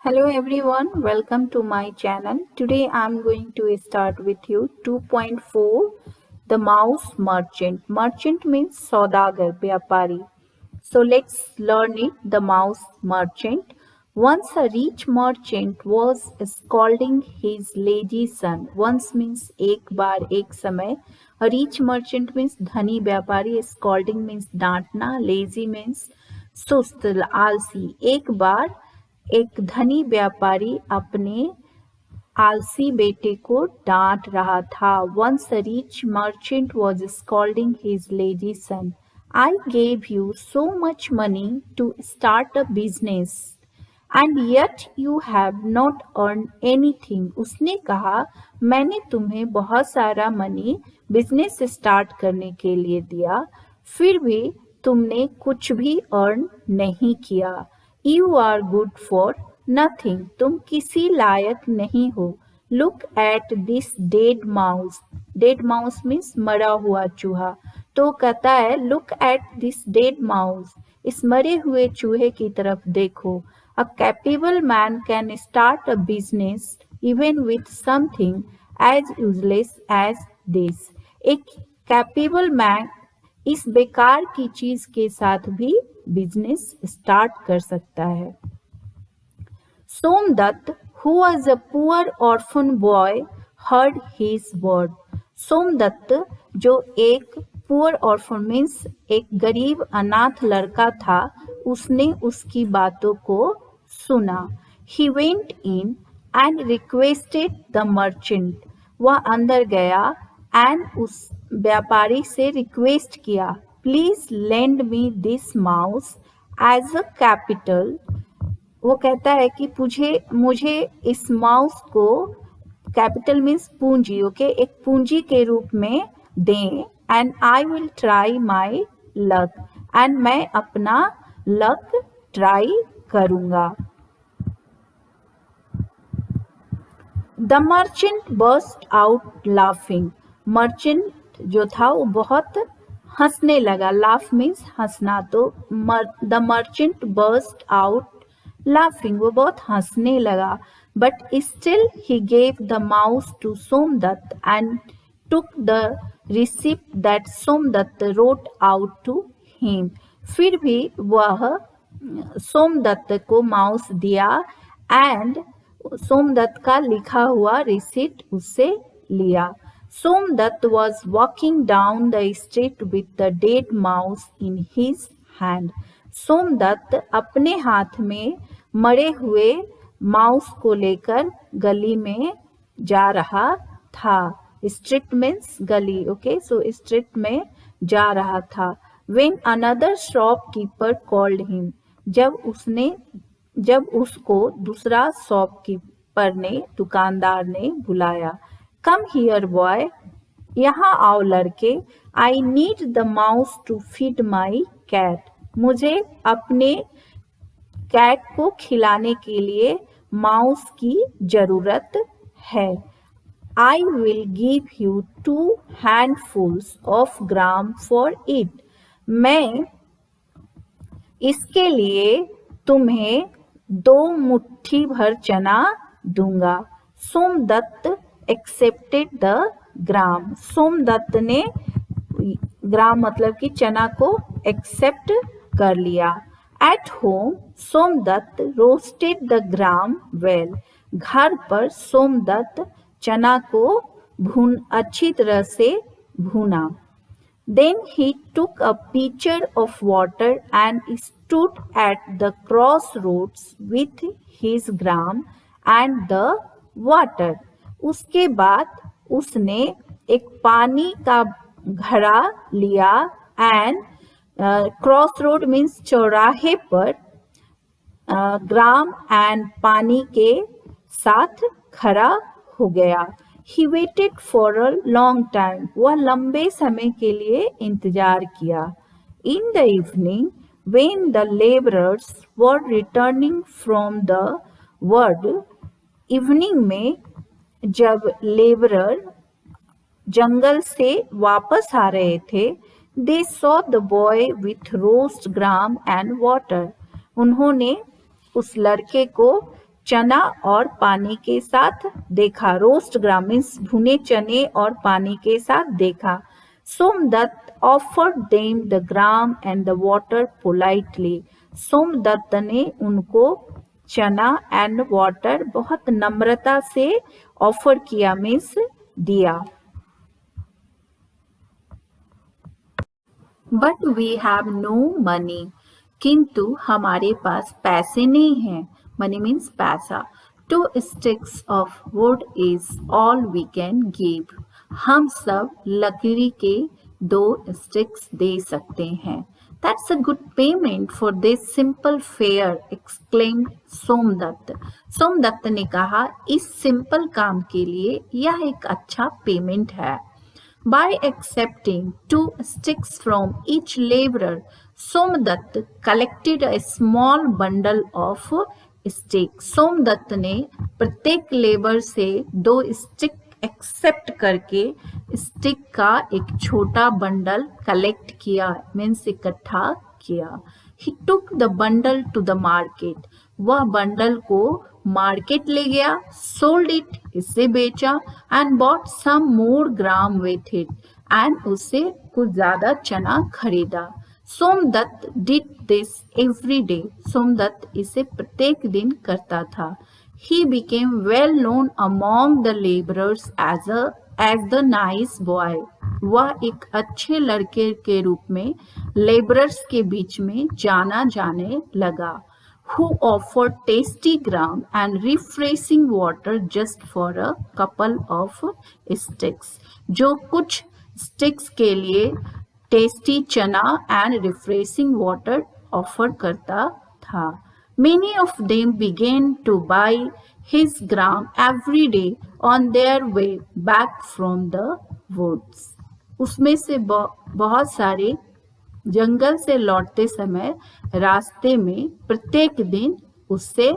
Hello everyone, welcome to my channel. Today I'm going to start with you 2.4 The Mouse Merchant. Merchant means saudagar, vyapari. So let's learn it. The Mouse Merchant. Once a rich merchant was scolding his lazy son. Once means एक बार एक समय. A rich merchant means धनी व्यापारी. Scolding means डांटना. Lazy means सुस्त आलसी. एक बार एक धनी व्यापारी अपने आलसी बेटे को डांट रहा था. Once a rich merchant was scolding his lazy son. I gave you so much money to start a business and yet you have not earned anything. उसने कहा मैंने तुम्हें बहुत सारा मनी बिजनेस स्टार्ट करने के लिए दिया, फिर भी तुमने कुछ भी अर्न नहीं किया. You are good for nothing. तुम किसी लायक नहीं हो. Look at this dead mouse. Dead mouse means मरा हुआ चूहा. तो कहता है look at this dead mouse. इस मरे हुए चूहे की तरफ देखो. A capable man can start a business even with something as useless as this. एक capable man इस बेकार की चीज के साथ भी बिजनेस स्टार्ट कर सकता है. Somdatt, who was a poor orphan boy, heard his word. Somdatt जो एक पुअर ऑर्फन मीन्स एक गरीब अनाथ लड़का था, उसने उसकी बातों को सुना. He went in and requested the merchant. वह अंदर गया एंड उस व्यापारी से रिक्वेस्ट किया, please lend me this mouse as a capital. वो कहता है कि मुझे इस माउस को, कैपिटल मीन्स पूंजी, ओके, एक पूंजी के रूप में दें. And I will try my luck, and मैं अपना लक ट्राई करूंगा. The merchant burst out laughing. Merchant जो था वो बहुत हंसने लगा. लाफ मीन्स हंसना. तो the merchant burst out laughing, वो बहुत हंसने लगा. But still he gave the mouse to Somdatt and took the receipt that Somdatt wrote out to him. फिर भी वह सोमदत्त को माउस दिया एंड सोमदत्त का लिखा हुआ रिसिप्ट उससे लिया. Somdatta was walking down the street with the dead mouse in his hand. Somdatt अपने हाथ में मरे हुए माउस को लेकर गली में जा रहा था. स्ट्रीट मीन्स गली, ओके, सो स्ट्रीट में जा रहा था. When another shopkeeper called him. जब उसको दूसरा शॉपकीपर ने, दुकानदार ने बुलाया. कम हियर बॉय, यहाँ आओ लड़के. I need the mouse to feed my cat. मुझे अपने कैट को खिलाने के लिए माउस की जरूरत है. I will give you 2 handfuls of gram for it. मैं इसके लिए तुम्हें 2 मुट्ठी भर चना दूंगा. Somdatt accepted the gram. Somdatt ने ग्राम मतलब कि चना को एक्सेप्ट कर लिया. At home Somdatt roasted the gram well. घर पर सोमदत्त चना को अच्छी तरह से भूना. Then he took a pitcher of water and stood at the crossroads with his gram and the water. उसके बाद उसने एक पानी का घड़ा लिया एंड क्रॉस रोड मीन्स चौराहे पर ग्राम एंड पानी के साथ खड़ा हो गया. He waited for a long time. वह लंबे समय के लिए इंतजार किया. In the evening, when the laborers were returning from the wood, evening में जब लेबरर जंगल से वापस आ रहे थे, they saw the boy with roast gram and water. उन्होंने उस लड़के को चना और पानी के साथ देखा। रोस्ट ग्राम मीन्स भुने चने और पानी के साथ देखा। Somdatt offered them the gram and the water politely. Somdatt ने उनको चना एंड वाटर बहुत नम्रता से ऑफर किया मीन्स दिया। But we have no money, किंतु हमारे पास पैसे नहीं हैं। मनी मीन्स पैसा। 2 sticks of wood is all we can give. हम सब लकड़ी के 2 स्टिक्स दे सकते हैं। That's a good payment for this simple fare, exclaimed Somdatt. Somdatt ने कहा, इस सिंपल काम के लिए यह एक अच्छा पेमेंट है। By accepting 2 sticks from each laborer, Somdatt collected a small bundle of sticks. Somdatt ने प्रत्येक लेबर से 2 स्टिक एक्सेप्ट करके स्टिक का एक छोटा बंडल कलेक्ट किया मीन्स इकट्ठा किया। He took the bundle to the market. वह बंडल को मार्केट ले गया। सोल्ड इट, इसे बेचा। And bought some more gram with it, and उससे कुछ ज्यादा चना खरीदा। Somdatt did this every day. Somdatt इसे प्रत्येक दिन करता था। He became well known among the labourers as the nice boy. वह एक अच्छे लड़के के रूप में लेबरर्स के बीच में जाना जाने लगा। Who offered tasty gram and refreshing water just for a couple of sticks, जो कुछ स्टिक्स के लिए टेस्टी चना एंड रिफ्रेशिंग वाटर ऑफर करता था। Many of them began to buy his gram every day on their way back from the woods. उसमें से बहुत सारे जंगल से लौटते समय रास्ते में प्रत्येक दिन उससे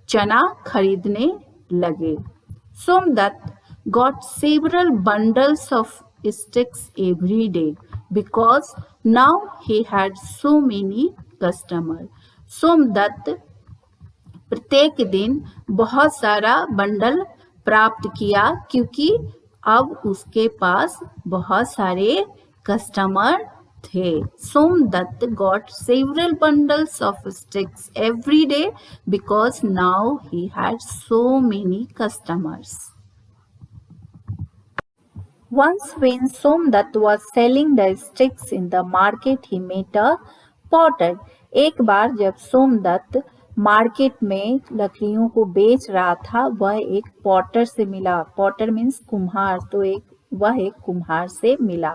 चना खरीदने लगे। Somdatt got several bundles of sticks every day because now he had so many customers. Somdatt प्रत्येक दिन बहुत सारा बंडल प्राप्त किया क्योंकि अब उसके पास बहुत सारे कस्टमर थे। Somdatt got several bundles of sticks every day because now he had so many customers. Once when Somdatta was selling the sticks in the market, he met a potter. एक बार जब सोमदत्त मार्केट में लकड़ियों को बेच रहा था, वह एक पॉटर से मिला। पॉटर मीन्स कुम्हार, तो वह एक कुम्हार से मिला।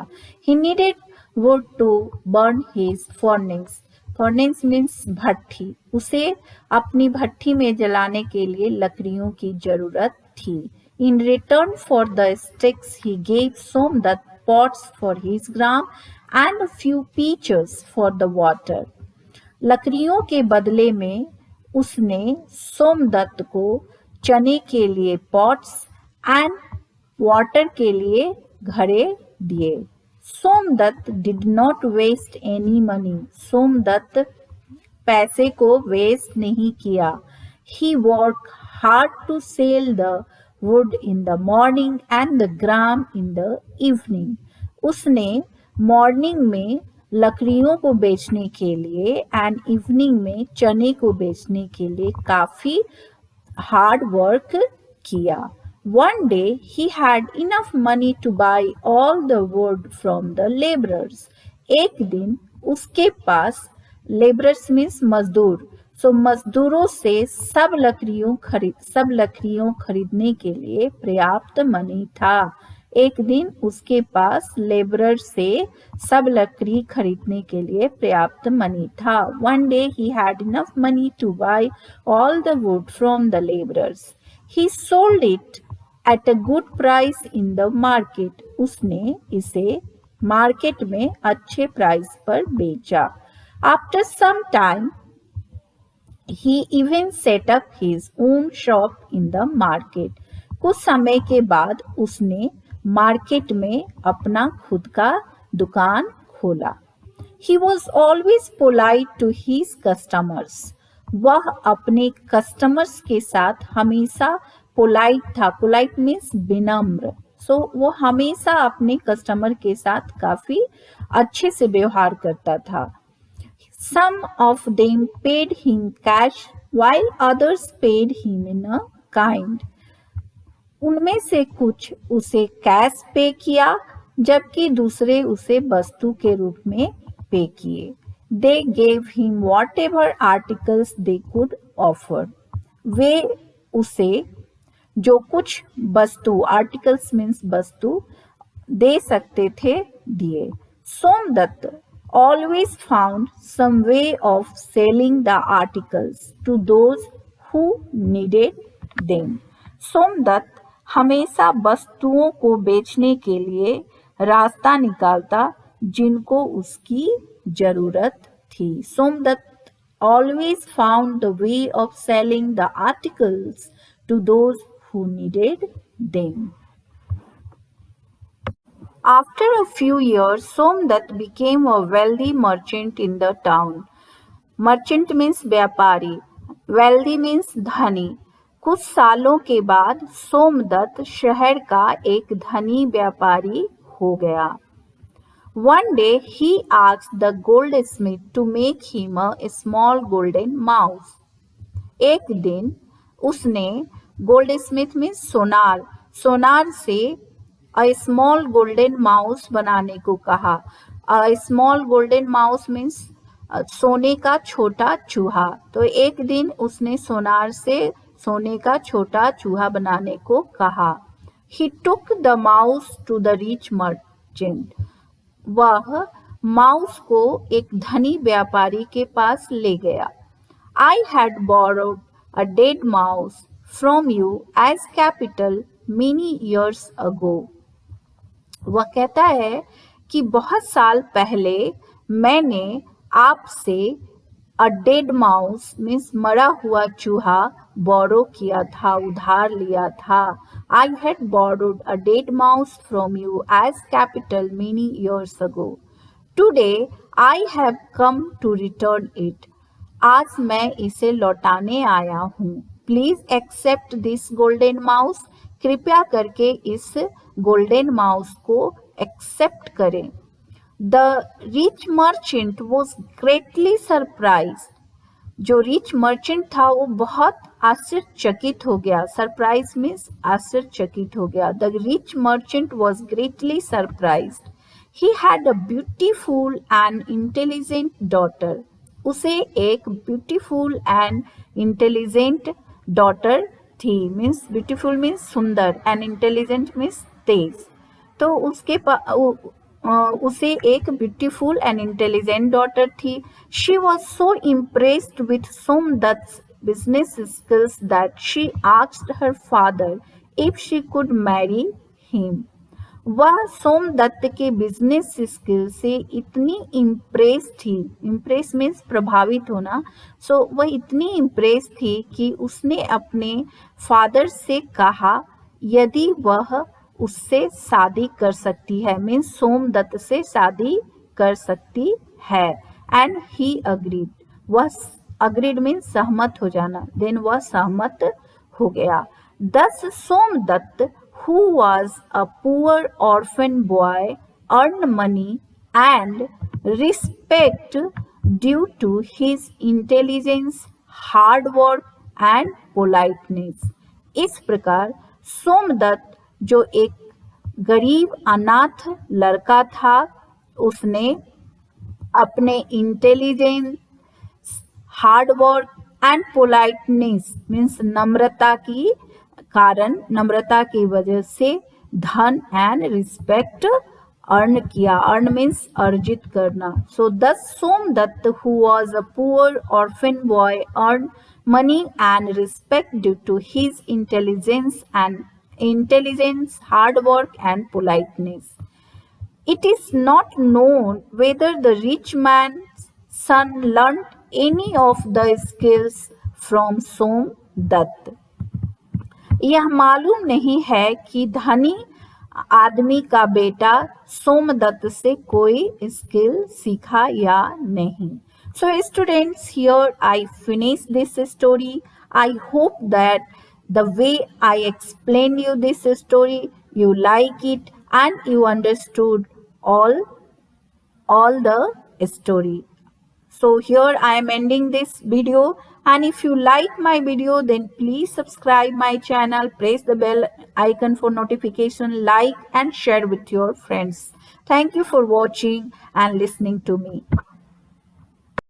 He needed wood to burn his furnace. Furnace means भट्ठी। उसे अपनी भट्ठी में जलाने के लिए लकड़ियों की जरूरत थी। In return for the sticks, he gave Somdatt pots for his gram and a few pitchers for the water. लकड़ियों के बदले में उसने सोमदत्त को चने के लिए पॉट्स एंड वाटर के लिए घड़े दिए। Somdatt did not waste any money. Somdatt पैसे को वेस्ट नहीं किया। He work hard to sell the wood in the morning and the gram in the evening. उसने मॉर्निंग में लकड़ियों को बेचने के लिए एंड इवनिंग में चने को बेचने के लिए काफी हार्ड वर्क किया। One day he had enough money to buy all the wood from the laborers. एक दिन उसके पास laborers means मजदूर, so मजदूरों से सब लकड़ियों खरीदने के लिए पर्याप्त मनी था। एक दिन उसके पास लेबरर से सब लकड़ी खरीदने के लिए पर्याप्त मनी था। One day he had enough money to buy all the wood from the laborers. He sold it at a good price in the market. उसने इसे मार्केट में अच्छे प्राइस पर बेचा। After some time, he even set up his own shop in the market. कुछ समय के बाद उसने मार्केट में अपना खुद का दुकान खोला। He was always polite to his customers. वह अपने कस्टमर्स के साथ हमेशा पोलाइट था। पोलाइट मीन्स विनम्र। वो हमेशा अपने कस्टमर के साथ काफी अच्छे से व्यवहार करता था। Some of them paid him cash while others paid him in a kind. उनमें से कुछ उसे कैश पे किया जबकि दूसरे उसे वस्तु के रूप में पे किए। They gave him whatever articles they could offer. वे उसे जो कुछ वस्तु, आर्टिकल्स मीन्स वस्तु, दे सकते थे दिए। Somdatt always found some way of selling the articles to those who needed them. Somdatt हमेशा वस्तुओं को बेचने के लिए रास्ता निकालता जिनको उसकी जरूरत थी। Somdatt always found the way of selling the articles to those who needed them. After a few years, Somdatt became a wealthy merchant in the town. Merchant means व्यापारी, wealthy means धनी। कुछ सालों के बाद सोमदत्त शहर का एक धनी व्यापारी हो गया। One day he asked the goldsmith to make him a small golden mouse. एक दिन उसने गोल्डस्मिथ में सोनार से अ स्मॉल गोल्डन माउस बनाने को कहा। A small golden mouse means सोने का छोटा चूहा। तो एक दिन उसने सोनार से सोने का छोटा चूहा बनाने को कहा। He took the mouse to the rich merchant. वह माउस को एक धनी व्यापारी के पास ले गया। I had borrowed a dead mouse from you as capital many years ago. वह कहता है कि बहुत साल पहले मैंने आपसे अ डेड माउस मीन्स मरा हुआ चूहा बोरो किया था, उधार लिया था। I had borrowed a dead mouse from you as capital many years ago. Today I have come to return it. आज मैं इसे लौटाने आया हूँ। Please accept this golden mouse. कृपया करके इस गोल्डन माउस को एक्सेप्ट करें। The rich merchant was greatly surprise. जो रिच मर्चेंट था वो बहुत आश्चर्यचकित हो गया। सरप्राइज मीन्स आश्चर्यचकित हो गया। The rich merchant was greatly surprised. He had a beautiful and intelligent daughter. उसे एक ब्यूटीफुल एंड इंटेलिजेंट डॉटर थी। मीन्स ब्यूटीफुल मीन्स सुंदर एंड इंटेलिजेंट मीन्स तेज। तो उसे एक ब्यूटीफुल एंड इंटेलिजेंट डॉटर थी। She was so impressed with सोमदत्त's business skills that she asked her father if she could marry him. वह सोमदत्त के बिजनेस स्किल से इतनी इम्प्रेस थी। इम्प्रेस मीन्स प्रभावित होना। वह इतनी इम्प्रेस थी कि उसने अपने फादर से कहा यदि वह उससे शादी कर सकती है। मीन्स सोमदत्त से शादी कर सकती है। And he agreed. वह अग्रीड मीन्स सहमत हो जाना। देन वह सहमत हो गया। दस Somdatt who was a poor orphan boy earned money and respect due to his intelligence, hard work and politeness. इस प्रकार सोमदत्त जो एक गरीब अनाथ लड़का था, उसने अपने intelligence, hard work and politeness means नम्रता की कारण, नम्रता की वजह से धन एंड रिस्पेक्ट अर्न किया। अर्न मीन्स अर्जित करना। Thus Somdatt who was a poor orphan boy earn money and respect due to his intelligence, hard work and politeness. It is not known whether the rich man's son learnt any of the skills from Somdatt. यह मालूम नहीं है कि धनी आदमी का बेटा सोमदत्त से कोई स्किल सीखा या नहीं। So students, here I finish this story. I hope that the way I explained you this story, you like it and you understood all the story. So here I am ending this video, and if you like my video then please subscribe my channel, press the bell icon for notification, like and share with your friends. Thank you for watching and listening to me.